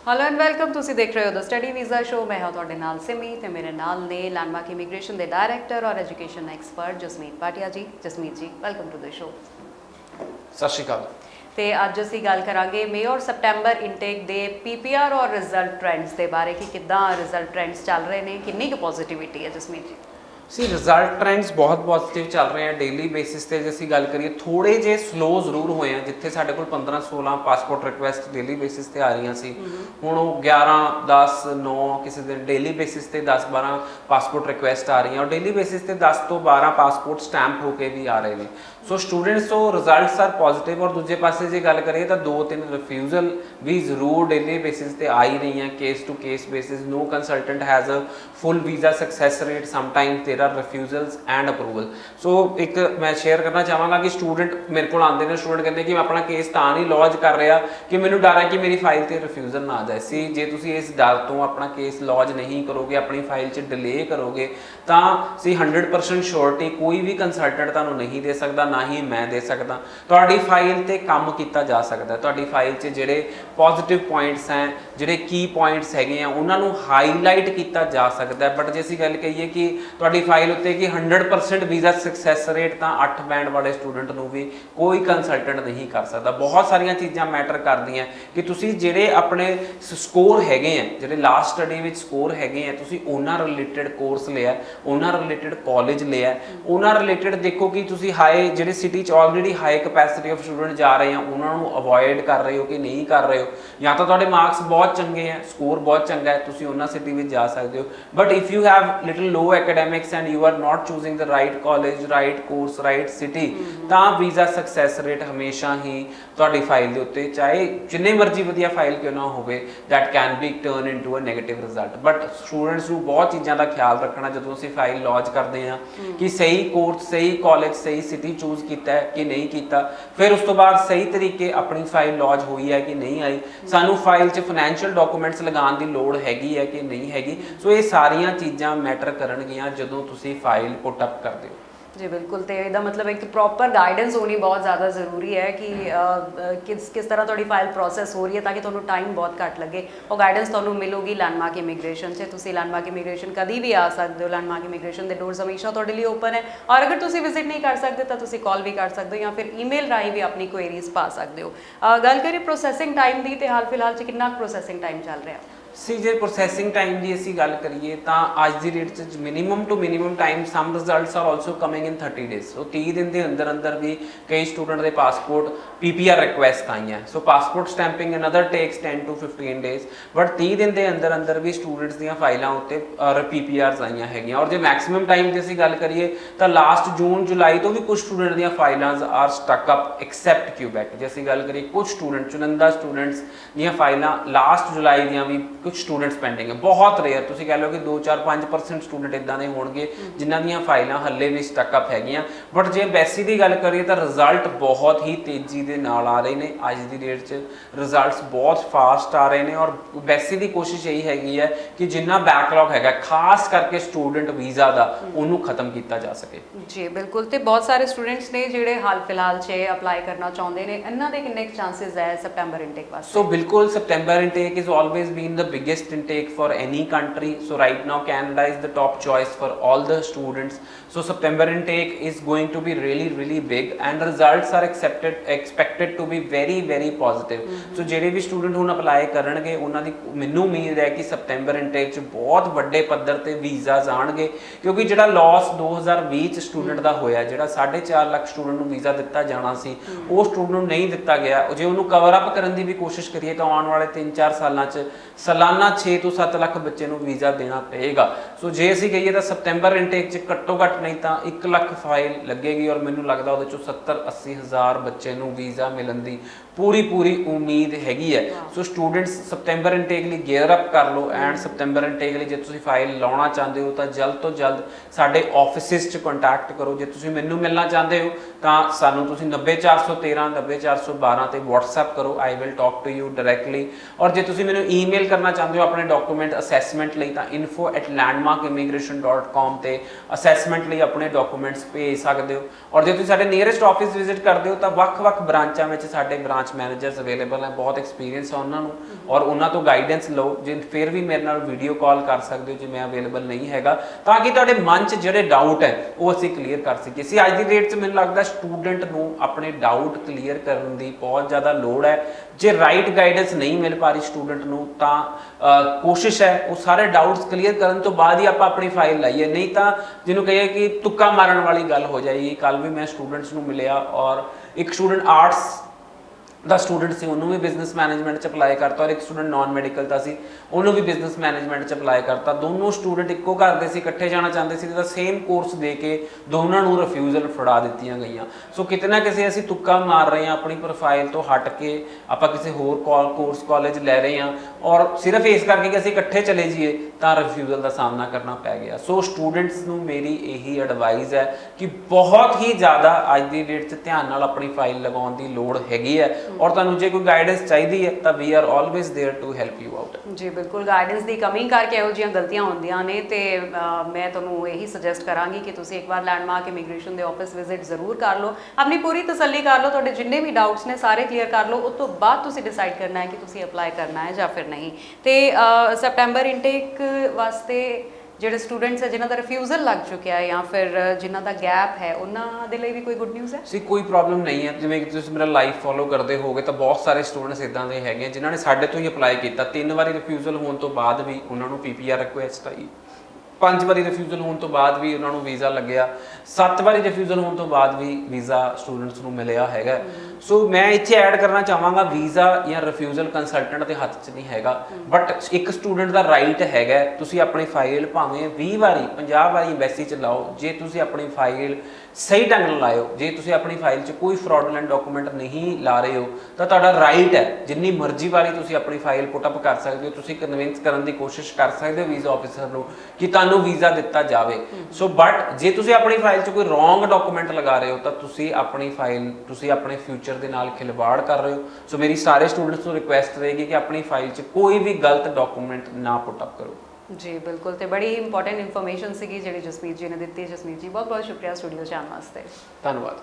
Hello and welcome ਤੁਸੀਂ ਦੇਖ ਰਹੇ ਹੋ ਦ ਸਟੱਡੀ ਵੀਜ਼ਾ ਸ਼ੋ। ਮੈਂ ਹਾਂ ਤੁਹਾਡੇ ਨਾਲ ਸਿਮੀ ਤੇ ਮੇਰੇ ਨਾਲ ਨੇ ਲੈਂਡਮਾਰਕ ਇਮੀਗ੍ਰੇਸ਼ਨ ਦੇ ਡਾਇਰੈਕਟਰ ਔਰ ਐਜੂਕੇਸ਼ਨ ਐਕਸਪਰਟ ਜਸਮੀਤ ਭਾਟੀਆ ਜੀ। Jasmeet ji welcome to the show. ਸਤਿ ਸ਼੍ਰੀ ਅਕਾਲ। ਤੇ ਅੱਜ ਅਸੀਂ ਗੱਲ ਕਰਾਂਗੇ ਮਈ ਔਰ ਸਪਟੈਂਬਰ ਇਨਟੇਕ ਦੇ ਪੀਪੀਆਰ ਔਰ ਰਿਜ਼ਲਟ ਟ੍ਰੈਂਡਸ ਦੇ ਬਾਰੇ ਕਿ ਕਿੱਦਾਂ ਰਿਜ਼ਲਟ ਟ੍ਰੈਂਡਸ ਚੱਲ ਰਹੇ ਨੇ, ਕਿੰਨੀ ਕੁ ਪੋਜ਼ਿਟਿਵਿਟੀ ਹੈ ਜਸਮੀਤ ਜੀ। ਸੀ ਰਿਜ਼ਲਟ ਟ੍ਰੈਂਡਸ ਬਹੁਤ ਪੋਜ਼ਿਟਿਵ ਚੱਲ ਰਹੇ ਆ ਡੇਲੀ ਬੇਸਿਸ ਤੇ। ਜੇ ਅਸੀਂ ਗੱਲ ਕਰੀਏ ਥੋੜੇ ਜੇ ਸਲੋ ਜ਼ਰੂਰ ਹੋਏ ਆ, ਜਿੱਥੇ ਸਾਡੇ ਕੋਲ 15-16 ਪਾਸਪੋਰਟ ਰਿਕੁਐਸਟ ਡੇਲੀ ਬੇਸਿਸ ਤੇ ਆ ਰਹੀਆਂ ਸੀ, ਹੁਣ ਉਹ 11, 10, 9 ਕਿਸੇ ਦਿਨ ਡੇਲੀ ਬੇਸਿਸ ਤੇ 10-12 ਪਾਸਪੋਰਟ ਰਿਕੁਐਸਟ ਆ ਰਹੀਆਂ ਔਰ ਡੇਲੀ ਬੇਸਿਸ ਤੇ 10 ਤੋਂ 12 ਪਾਸਪੋਰਟ ਸਟੈਂਪ ਹੋ ਕੇ ਵੀ ਆ ਰਹੇ ਨੇ। ਸੋ ਸਟੂਡੈਂਟਸ ਤੋਂ ਰਿਜ਼ਲਟਸ ਆਰ ਪੋਜ਼ਿਟਿਵ। ਔਰ ਦੂਜੇ ਪਾਸੇ ਜੇ ਗੱਲ ਕਰੀਏ ਤਾਂ 2-3 ਰਿਫਿਊਜ਼ਲ ਵੀ ਜ਼ਰੂਰ ਡੇਲੀ ਬੇਸਿਸ ਤੇ ਆ ਹੀ ਰਹੀਆਂ, case to case basis. No consultant has a full visa success rate, sometimes there are refusals and approval. So एक मैं शेयर करना चाहांगा कि स्टूडेंट मेरे को आते हैं, स्टूडेंट कहते हैं कि मैं अपना केस तां नहीं लॉज कर रहा कि मैनू डर है कि मेरी फाइल से रिफ्यूजल ना आ जाए। सी जे तुसी इस डर तो अपना केस लॉज नहीं करोगे, अपनी फाइल च डिले करोगे तो सी 100% श्योरिटी कोई भी कंसलटेंट तुहानू नहीं दे सकता, ना ही मैं दे सकता। तुहाडी फाइल ते काम किया जा सकता है। तुहाडी फाइल च जिहड़े पॉजिटिव पॉइंट्स हैं, जिहड़े की पॉइंट्स हैगे हैं, उन्हां नू हाईलाइट किया जा सकता है। बट जे असीं गल कहीए कि तुहाडी फाइल उत्ते कि 100% वीज़ा सक्सैस रेट तो 8 बैंड वाले स्टूडेंट को भी कोई कंसलटेंट नहीं कर सकता। बहुत सारिया चीज़ां मैटर करदियां कि तुसी जिहड़े अपने स्कोर हैगे हैं, जिहड़े लास्ट स्टडी विच स्कोर हैगे हैं, तुसी उन्हां रिलेटेड कोर्स लिया, उन्हां रिलेटेड कॉलेज लिया, उन्हां रिलेटेड देखो कि तुसी हाई जिहड़े सिटी च already high capacity of student जा रहे हैं उन्हां नूं अवॉइड कर रहे हो कि नहीं कर रहे हो, या तो तुहाडे मार्क्स बहुत चंगे हैं, स्कोर बहुत चंगा है, तुसी उन्हां सिटी विच जा सकते हो। But if you have little low academics and you are not choosing the right college, right course, right city, तो वीज़ा सक्सैस रेट हमेशा ही तुहाडी फाइल दे उत्ते चाहे जिन्ने मर्जी वधिया फाइल क्यों ना होवे, that can be turn into a negative result. But students नूं बहुत चीज़ों का ख्याल रखना जदों असीं फाइल लॉन्च करते हैं कि सही कोर्स, सही कॉलेज, सही सिटी चूज किया है कि नहीं किया, फिर उस तो बाद सही तरीके अपनी फाइल लॉन्च हुई है कि नहीं आई, सानू फाइल च फाइनैंशियल डॉकूमेंट्स लगाने की लोड़ हैगी है कि नहीं हैगी। सो ये सारिया चीज़ां मैटर करनगियां जदों तुसीं फाइल पुट अप करते हो। जी बिल्कुल। तो यदा मतलब एक प्रॉपर गाइडेंस होनी बहुत ज़्यादा ज़रूरी है कि किस तरह थोड़ी फाइल प्रोसैस हो रही है ताकि थोड़ा टाइम बहुत घट लगे। और गाइडेंस थोड़ा मिलूगी लैंडमार्क इमीग्रेशन से। तुसी लैंडमार्क इमीग्रेशन कभी भी आ सकते हो। लैंडमार्क इमीग्रेशन के डोर्स हमेशा थोड़े लिए ओपन है और अगर तुसी विजिट नहीं कर सकते तो तुसी कॉल भी कर सकते हो या फिर ईमेल राही भी अपनी क्वेरीज पा सकते हो। गल करिए प्रोसैसिंग टाइम की, तो हाल फिलहाल च कितना प्रोसैसिंग टाइम चल रहा है? सी जे प्रोसैसिंग टाइम की असीं गल करिए तो अज की डेट च minimum to minimum time some results are also coming in 30 days. So 30 दिन के अंदर अंदर भी कई स्टूडेंट के पासपोर्ट पीपीआर रिक्वेस्ट आई हैं। So passport stamping another takes 10 to 15 days. But 30 दिन के अंदर अंदर भी स्टूडेंट्स दी फाइलों उत्ते पीपीआरस आईयां हैगियां। और जो मैक्सिमम टाइम की असीं गल करिए तो लास्ट जून जुलाई तो भी कुछ स्टूडेंट दी फाइलों are stuck up except Quebec. जे असीं गल करिए कुछ स्टूडेंट चुनिंदा स्टूडेंट्स दी फाइलों लास्ट जुलाई दी भी कुछ स्टूडेंट्स पेंडिंग है। बहुत रेयर तुसीं कह लो कि 2-4-5% स्टूडेंट इदां दे होणगे जिन्हां दीयां फाइलां हल्ले भी स्टकअप हैगियां। बट जे वैसी की गल करिए तो रिजल्ट बहुत ही तेज़ी के नाल आ रहे हैं। अज की डेट च रिजल्ट्स बहुत फास्ट आ रहे हैं और वैसी की कोशिश यही हैगी है कि जिन्ना बैकलॉग है खास करके स्टूडेंट वीज़ा का उन्होंने खत्म किया जा सके। जी बिल्कुल। तो बहुत सारे स्टूडेंट्स ने जिहड़े हाल फिलहाल च अपलाई करना चाहते हैं, इन्हां दे किन्ने चांसेस है सितंबर इनटेक वास्ते? सो बिल्कुल सितंबर intake is always been the biggest intake for any country. So right now Canada is the top choice for all the students. So September intake is going to be really big and results are expected to be very positive. So ਜਿਹੜੇ ਵੀ student ਹੁਣ apply ਕਰਨਗੇ ਉਹਨਾਂ ਦੀ ਮੈਨੂੰ ਉਮੀਦ ਹੈ ਕਿ ਸਤੰਬਰ intake ਚ ਬਹੁਤ ਵੱਡੇ ਪੱਧਰ ਤੇ ਵੀਜ਼ਾਸ ਆਣਗੇ, ਕਿਉਂਕਿ ਜਿਹੜਾ ਲਾਸ 2020 ਚ ਸਟੂਡੈਂਟ ਦਾ ਹੋਇਆ, ਜਿਹੜਾ 4.5 ਲੱਖ ਸਟੂਡੈਂਟ ਨੂੰ ਵੀਜ਼ਾ ਦਿੱਤਾ ਜਾਣਾ ਸੀ ਉਹ ਸਟੂਡੈਂਟ ਨੂੰ ਨਹੀਂ ਦਿੱਤਾ ਗਿਆ। ਜੇ ਉਹਨੂੰ ਕਵਰ ਅਪ ਕਰਨ ਦੀ ਵੀ ਕੋਸ਼ਿਸ਼ ਕਰੀਏ ਤਾਂ ਆਉਣ ਵਾਲੇ 3-4 ਸਾਲਾਂ ਚ ਸਾਲਾਨਾ 6 ਤੋਂ 7 ਲੱਖ ਬੱਚੇ ਨੂੰ ਵੀਜ਼ਾ ਦੇਣਾ ਪਏਗਾ। ਸੋ ਜੇ ਅਸੀਂ ਕਹੀਏ ਤਾਂ ਸਤੰਬਰ ਇਨਟੇਕ ਚ ਘੱਟੋ ਘੱਟ नहीं तो 1 ਲੱਖ फाइल लगेगी और मैनू लगता वो 70-80 हज़ार बच्चे वीज़ा मिलने की पूरी उम्मीद हैगी है। सो स्टूडेंट्स सतंबर इनटेक लिए गेयर अप कर लो एंड सतंबर इनटेक लिए जो तुसीं फाइल लाना चाहते हो तो जल्द तो जल्द साडे ऑफिसिस च कॉन्टैक्ट करो। जो तुसीं मैनू मिलना चाहते हो तो सानू तुसीं 90-413 90-412 ते व्हाट्सएप करो, I will talk to you directly. और जो तुसीं मैनू ईमेल करना ਕਰਨਾ ਚਾਹੁੰਦੇ ਹੋ ਆਪਣੇ ਡਾਕੂਮੈਂਟ ਅਸੈਸਮੈਂਟ ਲਈ ਤਾਂ info@landmarkimmigration.com ਤੇ ਅਸੈਸਮੈਂਟ ਲਈ ਆਪਣੇ ਡਾਕੂਮੈਂਟਸ ਭੇਜ ਸਕਦੇ ਹੋ। ਔਰ ਜੇ ਤੁਸੀਂ ਸਾਡੇ ਨੀਅਰੈਸਟ ਆਫਿਸ ਵਿਜ਼ਿਟ ਕਰਦੇ ਹੋ ਤਾਂ ਵੱਖ-ਵੱਖ ਬ੍ਰਾਂਚਾਂ ਵਿੱਚ ਸਾਡੇ ਬ੍ਰਾਂਚ ਮੈਨੇਜਰਸ ਅਵੇਲੇਬਲ ਹੈ, ਬਹੁਤ ਐਕਸਪੀਰੀਅੰਸ ਹੈ ਉਹਨਾਂ ਨੂੰ, ਔਰ ਉਹਨਾਂ ਤੋਂ ਗਾਈਡੈਂਸ ਲਓ। ਜੇ ਫਿਰ ਵੀ ਮੇਰੇ ਨਾਲ ਵੀਡੀਓ ਕਾਲ ਕਰ ਸਕਦੇ ਹੋ ਜੇ ਮੈਂ ਅਵੇਲੇਬਲ ਨਹੀਂ ਹੈਗਾ, ਤਾਂ ਕਿ ਤੁਹਾਡੇ ਮਨ 'ਚ ਜਿਹੜੇ ਡਾਊਟ ਹੈ ਉਹ ਅਸੀਂ ਕਲੀਅਰ ਕਰ ਸਕੀਏ। ਅਸੀਂ ਅੱਜ ਦੀ ਡੇਟ 'ਚ ਮੈਨੂੰ ਲੱਗਦਾ ਸਟੂਡੈਂਟ ਨੂੰ ਆਪਣੇ ਡਾਊਟ ਕਲੀਅਰ ਕਰਨ ਦੀ ਬਹੁਤ ਜ਼ਿਆਦਾ ਲੋੜ ਹੈ। ਜੇ ਰਾਈਟ ਗਾਈਡੈਂਸ ਨਹੀਂ ਮਿਲ ਪਾ ਰਹੀ ਸਟੂਡੈਂਟ ਨੂੰ ਤਾਂ ਕੋਸ਼ਿਸ਼ ਹੈ ਉਹ ਸਾਰੇ ਡਾਊਟਸ ਕਲੀਅਰ ਕਰਨ ਤੋਂ ਬਾਅਦ ਹੀ ਆਪਾਂ ਆਪਣੀ ਫਾਈਲ ਲਾਈਏ, ਨਹੀਂ ਤਾਂ ਜਿਹਨੂੰ ਕਹੀਏ ਕਿ ਤੁੱਕਾ ਮਾਰਨ ਵਾਲੀ ਗੱਲ ਹੋ ਜਾਏਗੀ। ਕੱਲ ਵੀ ਮੈਂ ਸਟੂਡੈਂਟਸ ਨੂੰ ਮਿਲਿਆ ਔਰ ਇੱਕ ਸਟੂਡੈਂਟ ਆਰਟਸ ਦਾ ਸਟੂਡੈਂਟ ਸੀ, ਉਹਨੂੰ ਵੀ ਬਿਜ਼ਨਸ ਮੈਨੇਜਮੈਂਟ 'ਚ ਅਪਲਾਈ ਕਰਤਾ, ਔਰ ਇੱਕ ਸਟੂਡੈਂਟ ਨਾਨ ਮੈਡੀਕਲ ਦਾ ਸੀ, ਉਹਨੂੰ ਵੀ ਬਿਜ਼ਨਸ ਮੈਨੇਜਮੈਂਟ 'ਚ ਅਪਲਾਈ ਕਰਤਾ। ਦੋਨੋਂ ਸਟੂਡੈਂਟ ਇੱਕੋ ਘਰ ਦੇ ਸੀ, ਇਕੱਠੇ ਜਾਣਾ ਚਾਹੁੰਦੇ ਸੀ ਤਾਂ ਸੇਮ ਕੋਰਸ ਦੇ ਕੇ ਦੋਨਾਂ ਨੂੰ ਰਿਫਿਊਜ਼ਲ ਫੜਾ ਦਿੱਤੀਆਂ ਗਈਆਂ। ਸੋ ਕਿਤੇ ਨਾ ਕਿਸੇ ਅਸੀਂ ਤੁੱਕਾ ਮਾਰ ਰਹੇ ਹਾਂ, ਆਪਣੀ ਪ੍ਰੋਫਾਈਲ ਤੋਂ ਹਟ ਕੇ ਆਪਾਂ ਕਿਸੇ ਹੋਰ ਕੋਰਸ ਕਾਲਜ ਲੈ ਰਹੇ ਹਾਂ, ਔਰ ਸਿਰਫ ਇਸ ਕਰਕੇ ਕਿ ਅਸੀਂ ਇਕੱਠੇ ਚਲੇ ਜਾਈਏ ਤਾਂ ਰਿਫਿਊਜ਼ਲ ਦਾ ਸਾਹਮਣਾ ਕਰਨਾ ਪੈ ਗਿਆ। ਸੋ ਸਟੂਡੈਂਟਸ ਨੂੰ ਮੇਰੀ ਇਹੀ ਐਡਵਾਈਸ ਹੈ ਕਿ ਬਹੁਤ ਹੀ ਜ਼ਿਆਦਾ ਅੱਜ ਦੀ ਡੇਟ 'ਚ ਧਿਆਨ ਨਾਲ ਆਪਣੀ ਫਾਈਲ ਲਗਾਉਣ ਦੀ ਲੋੜ ਹੈਗੀ ਹੈ, ਔਰ ਤੁਹਾਨੂੰ ਜੇ ਕੋਈ ਗਾਈਡੈਂਸ ਚਾਹੀਦੀ ਹੈ ਤਾਂ we are always there to help you out. ਜੀ ਬਿਲਕੁਲ, ਗਾਈਡੈਂਸ ਦੀ ਕਮੀ ਕਰਕੇ ਇਹੋ ਜਿਹੀਆਂ ਗਲਤੀਆਂ ਹੁੰਦੀਆਂ ਨੇ ਤੇ ਮੈਂ ਤੁਹਾਨੂੰ ਇਹੀ ਸੁਜੈਸਟ ਕਰਾਂਗੀ ਕਿ ਤੁਸੀਂ ਇੱਕ ਵਾਰ ਲੈਂਡਮਾਰਕ ਇਮੀਗ੍ਰੇਸ਼ਨ ਦੇ ਆਫਿਸ ਵਿਜ਼ਿਟ ਜ਼ਰੂਰ ਕਰ ਲਓ, ਆਪਣੀ ਪੂਰੀ ਤਸੱਲੀ ਕਰ ਲਓ, ਤੁਹਾਡੇ ਜਿੰਨੇ ਵੀ ਡਾਊਟਸ ਨੇ ਸਾਰੇ ਕਲੀਅਰ ਕਰ ਲਓ। ਉਸ ਤੋਂ ਬਾਅਦ ਤੁਸੀਂ ਡਿਸਾਈਡ ਕਰਨਾ ਹੈ ਕਿ ਤੁਸੀਂ ਅਪਲਾਈ ਕਰਨਾ ਹੈ ਜਾਂ ਫਿਰ ਨਹੀਂ। ਤੇ ਸੈਪਟੈਂਬਰ ਇਨਟੇਕ ਵਾਸਤੇ ਜਿਹੜੇ ਸਟੂਡੈਂਟਸ ਹੈ ਜਿਨ੍ਹਾਂ ਦਾ ਰਿਫਿਊਜ਼ਲ ਲੱਗ ਚੁੱਕਿਆ ਹੈ ਜਾਂ ਫਿਰ ਜਿਨ੍ਹਾਂ ਦਾ ਗੈਪ ਹੈ, ਉਹਨਾਂ ਦੇ ਲਈ ਵੀ ਕੋਈ ਗੁੱਡ ਨਿਊਜ਼ ਹੈ? ਸੀ ਕੋਈ ਪ੍ਰੋਬਲਮ ਨਹੀਂ ਹੈ। ਜਿਵੇਂ ਕਿ ਤੁਸੀਂ ਮੇਰਾ ਲਾਈਵ ਫੋਲੋ ਕਰਦੇ ਹੋਗੇ ਤਾਂ ਬਹੁਤ ਸਾਰੇ ਸਟੂਡੈਂਟਸ ਇਦਾਂ ਦੇ ਹੈਗੇ ਜਿਨ੍ਹਾਂ ਨੇ ਸਾਡੇ ਤੋਂ ਹੀ ਅਪਲਾਈ ਕੀਤਾ, 3 ਵਾਰੀ ਰਿਫਿਊਜ਼ਲ ਹੋਣ ਤੋਂ ਬਾਅਦ ਵੀ ਉਹਨਾਂ ਨੂੰ ਪੀਪੀਆਰ ਰਿਕੁਐਸਟ ਆਈ, 5 ਵਾਰੀ ਰਿਫਿਊਜ਼ਲ ਹੋਣ ਤੋਂ ਬਾਅਦ ਵੀ ਉਹਨਾਂ ਨੂੰ ਵੀਜ਼ਾ ਲੱਗਿਆ, 7 ਵਾਰੀ ਰਿਫਿਊਜ਼ਲ ਹੋਣ ਤੋਂ ਬਾਅਦ ਵੀ ਵੀਜ਼ਾ ਸਟੂਡੈਂਟਸ ਨੂੰ ਮਿਲਿਆ ਹੈਗਾ। ਸੋ ਮੈਂ ਇੱਥੇ ਐਡ ਕਰਨਾ ਚਾਹਾਂਗਾ, ਵੀਜ਼ਾ ਜਾਂ ਰਿਫਿਊਜ਼ਲ ਕੰਸਲਟੈਂਟ ਦੇ ਹੱਥ 'ਚ ਨਹੀਂ ਹੈਗਾ, ਬਟ ਇੱਕ ਸਟੂਡੈਂਟ ਦਾ ਰਾਈਟ ਹੈਗਾ। ਤੁਸੀਂ ਆਪਣੀ ਫਾਈਲ ਭਾਵੇਂ 20 ਵਾਰੀ 50 ਵਾਰੀ ਐਮਬੈਸੀ 'ਚ ਲਾਓ, ਜੇ ਤੁਸੀਂ ਆਪਣੀ ਫਾਈਲ ਸਹੀ ਢੰਗ ਨਾਲ ਲਾਇਓ, ਜੇ ਤੁਸੀਂ ਆਪਣੀ ਫਾਈਲ 'ਚ ਕੋਈ ਫਰਾਡੂਲੈਂਟ ਡਾਕੂਮੈਂਟ ਨਹੀਂ ਲਾ ਰਹੇ ਹੋ ਤਾਂ ਤੁਹਾਡਾ ਰਾਈਟ ਹੈ, ਜਿੰਨੀ ਮਰਜ਼ੀ ਵਾਰੀ ਤੁਸੀਂ ਆਪਣੀ ਫਾਈਲ ਪੁੱਟ ਅਪ ਕਰ ਸਕਦੇ ਹੋ। ਤੁਸੀਂ ਕਨਵਿੰਸ ਕਰਨ ਦੀ ਕੋਸ਼ਿਸ਼ ਕਰ ਸਕਦੇ ਹੋ ਵੀਜ਼ਾ ਆਫਿਸਰ ਨੂੰ ਕਿ ਤੁਹਾਨੂੰ ਵੀਜ਼ਾ ਦਿੱਤਾ ਜਾਵੇ। ਸੋ ਬਟ ਜੇ ਤੁਸੀਂ ਆਪਣੀ ਫਾਈਲ 'ਚ ਕੋਈ ਰੋਂਗ ਡਾਕੂਮੈਂਟ ਲਗਾ ਰਹੇ ਹੋ ਤਾਂ ਤੁਸੀਂ ਆਪਣੀ ਫਾਈਲ, ਤੁਸੀਂ ਆਪਣੇ ਫਿਊਚਰ ਦੇ ਨਾਲ ਖਿਲਵਾੜ ਕਰ ਰਹੇ ਹੋ। ਸੋ ਮੇਰੀ ਸਾਰੇ ਸਟੂਡੈਂਟਸ ਨੂੰ ਰਿਕੁਐਸਟ ਰਹੇਗੀ ਕਿ ਆਪਣੀ ਫਾਈਲ 'ਚ ਕੋਈ ਵੀ ਗਲਤ ਡਾਕੂਮੈਂਟ ਨਾ ਪੁੱਟ ਅਪ ਕਰੋ। ਜੀ ਬਿਲਕੁਲ, ਤੇ ਬੜੀ ਇੰਪੋਰਟੈਂਟ ਇਨਫੋਰਮੇਸ਼ਨ ਸੀਗੀ ਜਿਹੜੀ ਜਸਮੀਤ ਜੀ ਨੇ ਦਿੱਤੀ। ਜਸਮੀਤ ਜੀ ਬਹੁਤ ਬਹੁਤ ਸ਼ੁਕਰੀਆ ਸਟੂਡੀਓ 'ਚ ਆਉਣ ਵਾਸਤੇ। ਧੰਨਵਾਦ।